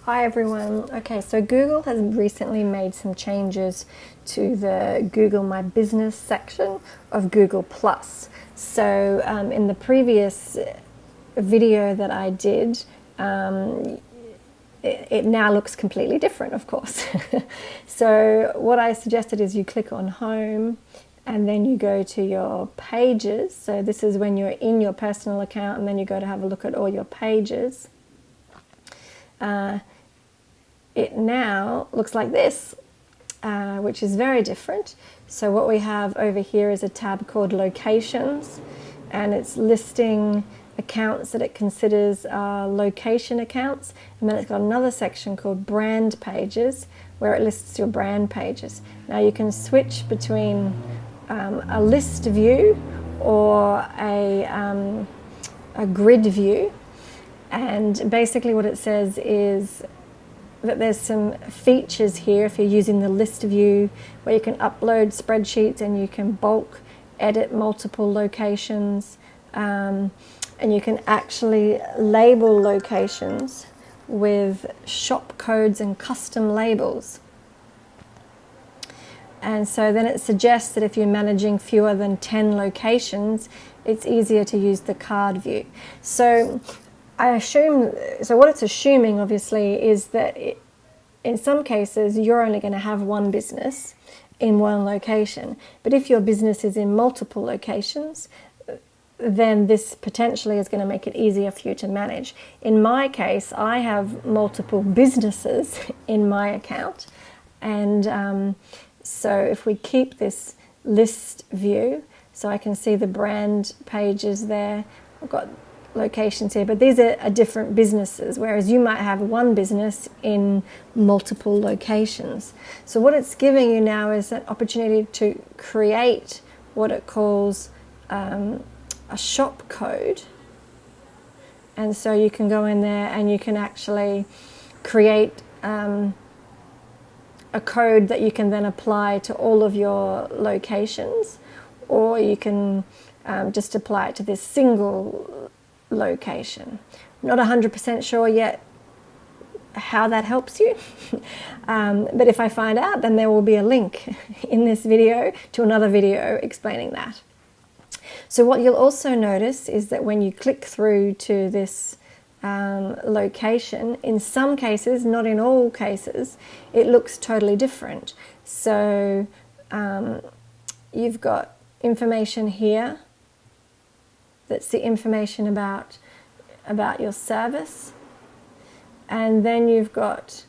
Hi everyone. Okay, so Google has recently made some changes to the Google My Business section of Google Plus. So in the previous video that I did, it now looks completely different, of course. So what I suggested is you click on Home and then you go to your pages. So this is when you're in your personal account, and then you go to have a look at all your pages. It now looks like this, which is very different. So what we have over here is a tab called Locations, and it's listing accounts that it considers location accounts. And then it's got another section called Brand Pages, where it lists your brand pages. Now you can switch between a list view or a grid view. And basically what it says is that there's some features here if you're using the list view, where you can upload spreadsheets and you can bulk edit multiple locations, and you can actually label locations with shop codes and custom labels. And so then it suggests that if you're managing fewer than 10 locations, it's easier to use the card view. So what it's assuming, obviously, is that in some cases you're only going to have one business in one location. But if your business is in multiple locations, then this potentially is going to make it easier for you to manage. In my case, I have multiple businesses in my account, and so if we keep this list view, so I can see the brand pages there, I've got locations here, but these are different businesses, whereas you might have one business in multiple locations. So what it's giving you now is an opportunity to create what it calls a shop code. And so you can go in there and you can actually create a code that you can then apply to all of your locations, or you can just apply it to this single location. I'm not 100% sure yet how that helps you, but if I find out, then there will be a link in this video to another video explaining that. So what you'll also notice is that when you click through to this location, in some cases, not in all cases, it looks totally different. So you've got information here. That's the information about your service. And then you've got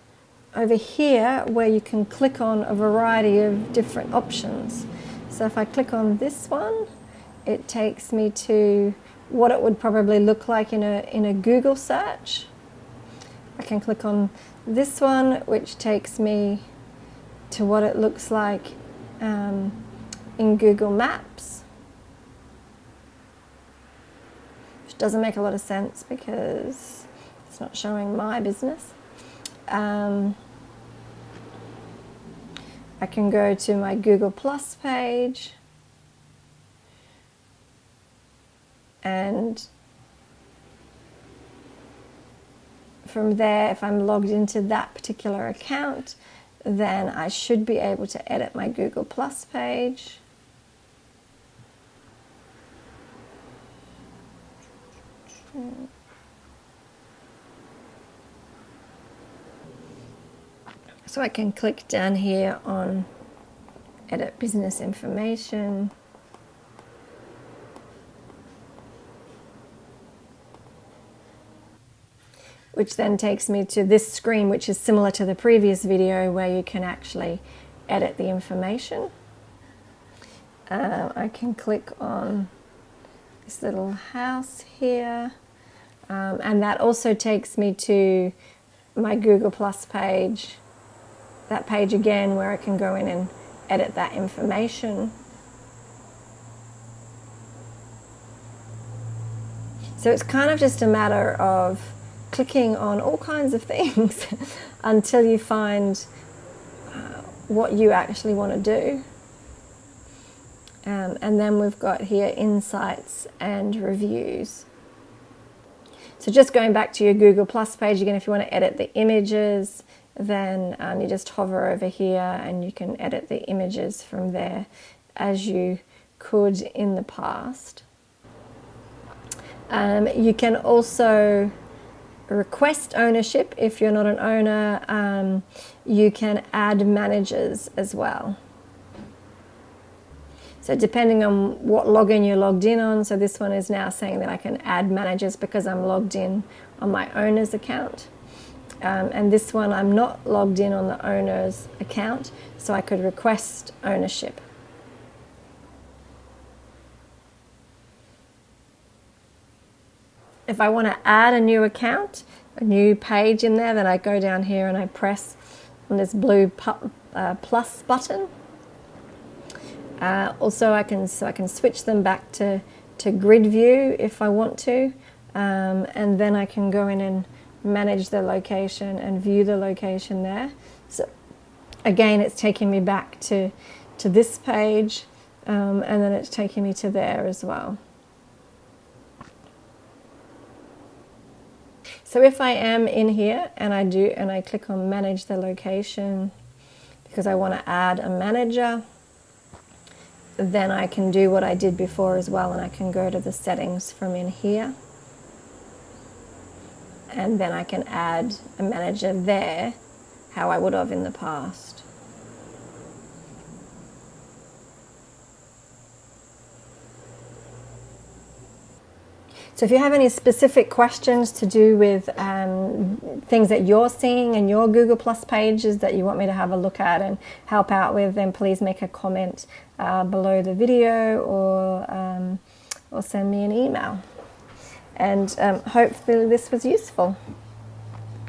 over here where you can click on a variety of different options. So if I click on this one, it takes me to what it would probably look like in a Google search. I can click on this one, which takes me to what it looks like in Google Maps. Doesn't make a lot of sense because it's not showing my business. I can go to my Google Plus page, and from there, if I'm logged into that particular account, then I should be able to edit my Google Plus page. So I can click down here on Edit Business Information. Which then takes me to this screen, which is similar to the previous video, where you can actually edit the information. I can click on this little house here. And that also takes me to my Google Plus page, that page again where I can go in and edit that information. So it's kind of just a matter of clicking on all kinds of things until you find what you actually want to do. And then we've got here insights and reviews. So just going back to your Google Plus page again, if you want to edit the images, then you just hover over here and you can edit the images from there as you could in the past. You can also request ownership if you're not an owner. You can add managers as well. So depending on what login you're logged in on, so this one is now saying that I can add managers because I'm logged in on my owner's account. And this one I'm not logged in on the owner's account, so I could request ownership. If I want to add a new account, a new page in there, then I go down here and I press on this blue plus button. Also, I can switch them back to grid view if I want to, and then I can go in and manage the location and view the location there. So again, it's taking me back to this page, and then it's taking me to there as well. So if I am in here and I click on manage the location because I want to add a manager, then I can do what I did before as well, and I can go to the settings from in here, and then I can add a manager there how I would have in the past. So if you have any specific questions to do with things that you're seeing in your Google Plus pages that you want me to have a look at and help out with, then please make a comment below the video or send me an email. And hopefully this was useful.